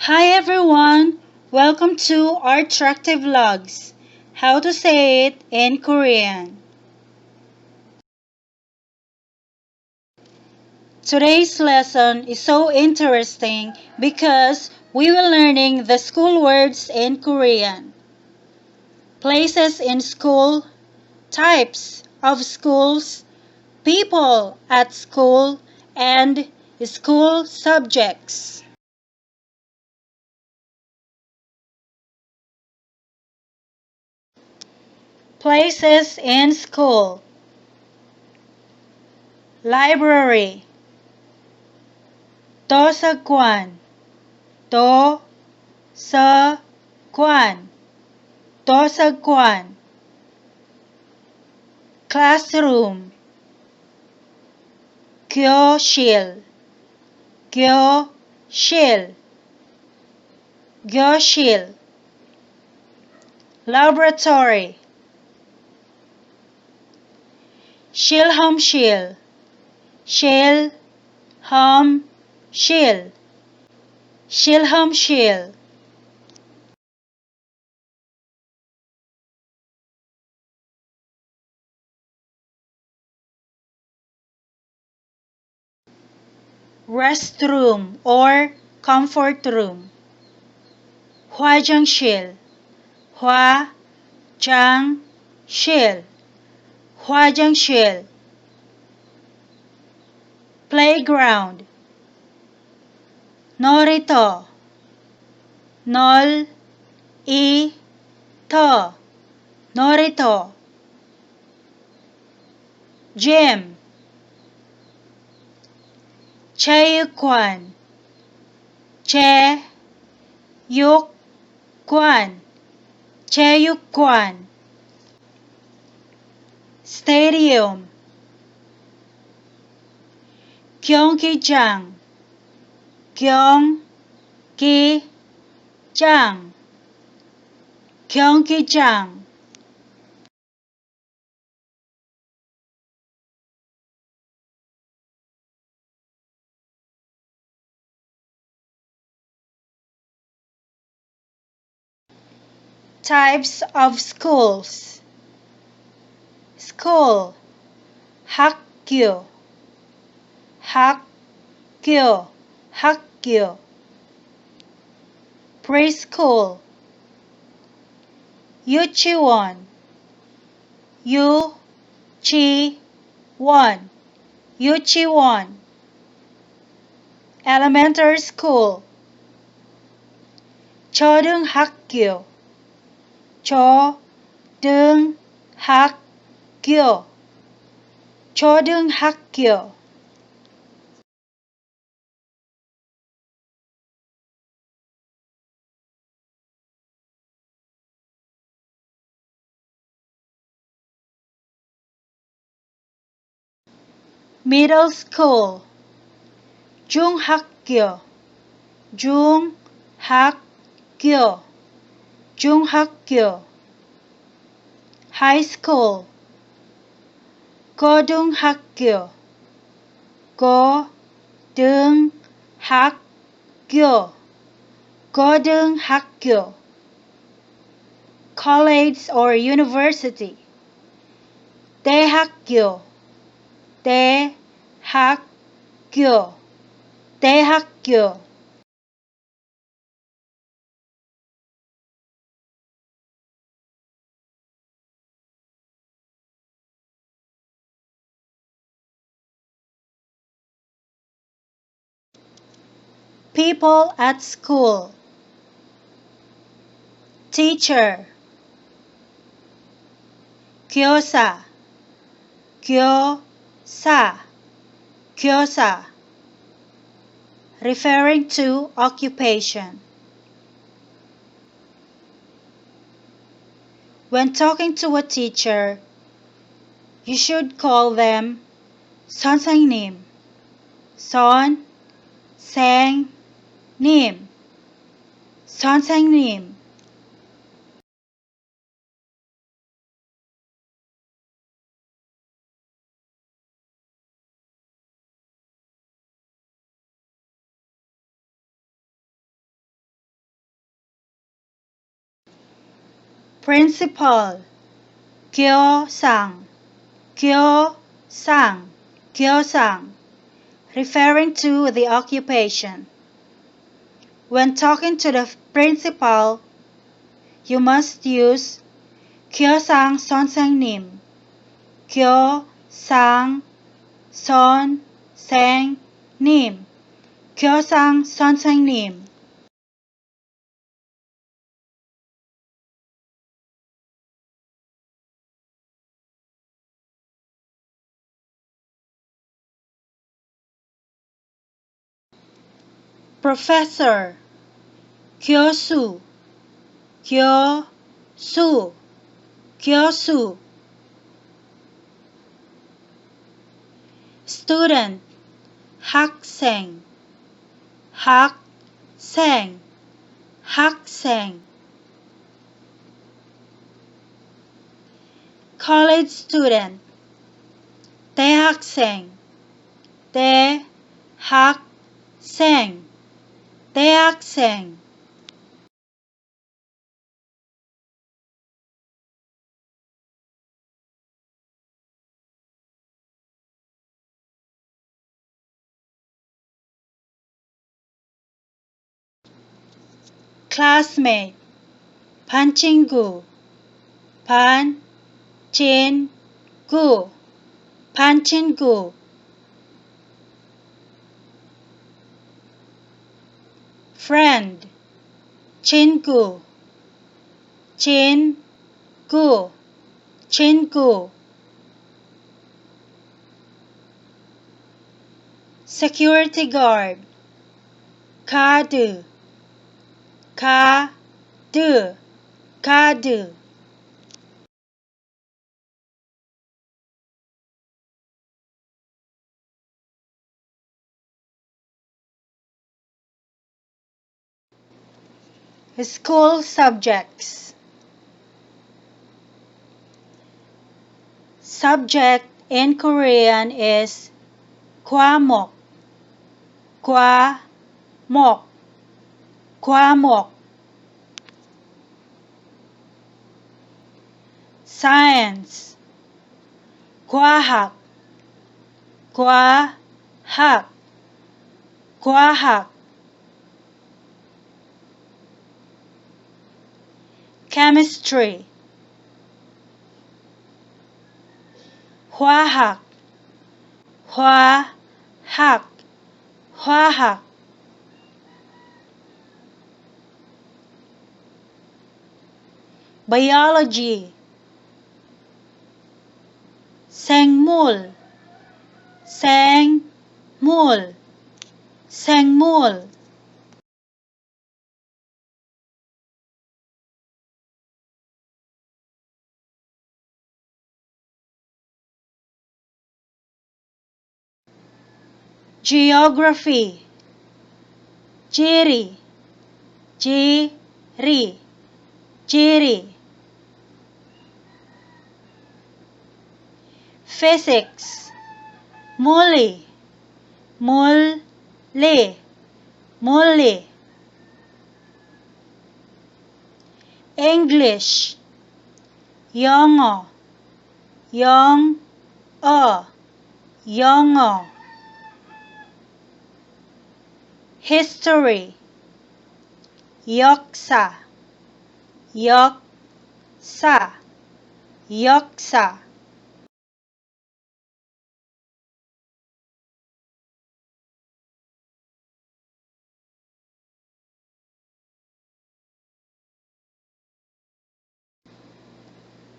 Hi everyone! Welcome to our attractive vlogs. How to say it in Korean. Today's lesson is so interesting because we will learning the school words in Korean. Places in school, types of schools, people at school, and school subjects. Places in school. Library. 도서관, 도서관, 도서관. Classroom, 교실, 교실, 교실. Laboratory, 실험실, 실험실, 실험실. Restroom or comfort room. 화장실, 화장실, 화장실. Playground, 놀이터, 놀이터, 놀이터. Gym, 체육관, 체육관, 체육관. Stadium, 경기장, 경기장, 경기장. Types of schools. School, 학교, 학교, 학교. Preschool, 유치원, 유치원, 유치원. Elementary school, 초등학교, 초등학교, 초등학교. Middle school, 중학교, 중학교, 중학교. High school, 고등학교, 고등학교, 고등학교. College or university, 대학교, 대학교, 대학교. People at school. Teacher, 교사, 교사, 교사. Referring to occupation. When talking to a teacher, you should call them 선생님, 선생님, 선생님. Principal, kyo-sang, kyo-sang, kyo-sang, referring to the occupation. When talking to the principal, you must use kyo-sang son-sang-nim, kyo-sang son-sang-nim, kyo-sang son-sang-nim. Professor, kyosu, kyosu, kyosu. Student, 학생, 학생, 학생. College student, 대학생, 대학생, 대학생. Classmate, 반친구, 반친구, 반친구. Friend, 친구, 친구, 친구. Security guard, 카드, 카드, 카드. School subjects. Subject in Korean is 과목, 과목, 과목. Science, 과학, 과학, 과학. Chemistry, 화학, 화학, 화학. Biology, 생물, 생물, 생물. Geography, 지리, 지리, 지리. Physics, 물리, 물리, 물리. English, 영어, 영어, 영어. History, 역사, 역사, 역사.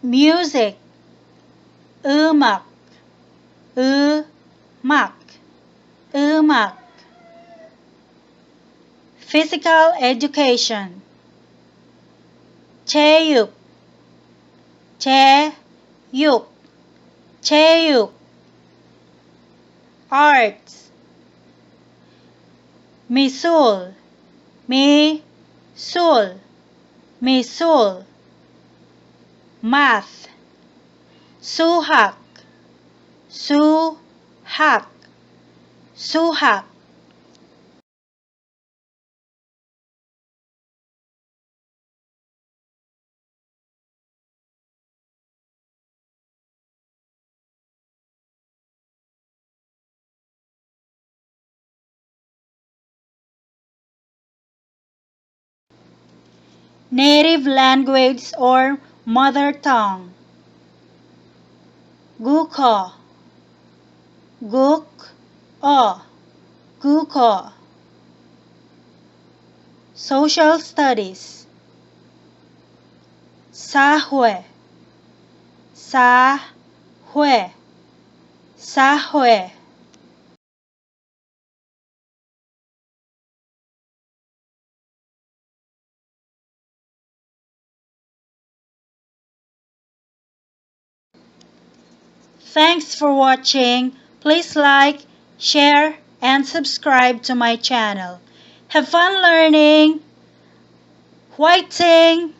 Music, 음악, 음악, 음악. Physical education, 체육, 체육, 체육. Arts, 미술, 미술, 미술. Math, 수학, 수학, 수학. native language or mother tongue. Guko, guk-o, guko. Social studies. Sahwe, sahwe, sahwe. Thanks for watching. Please like, share, and subscribe to my channel. Have fun learning. Whiting!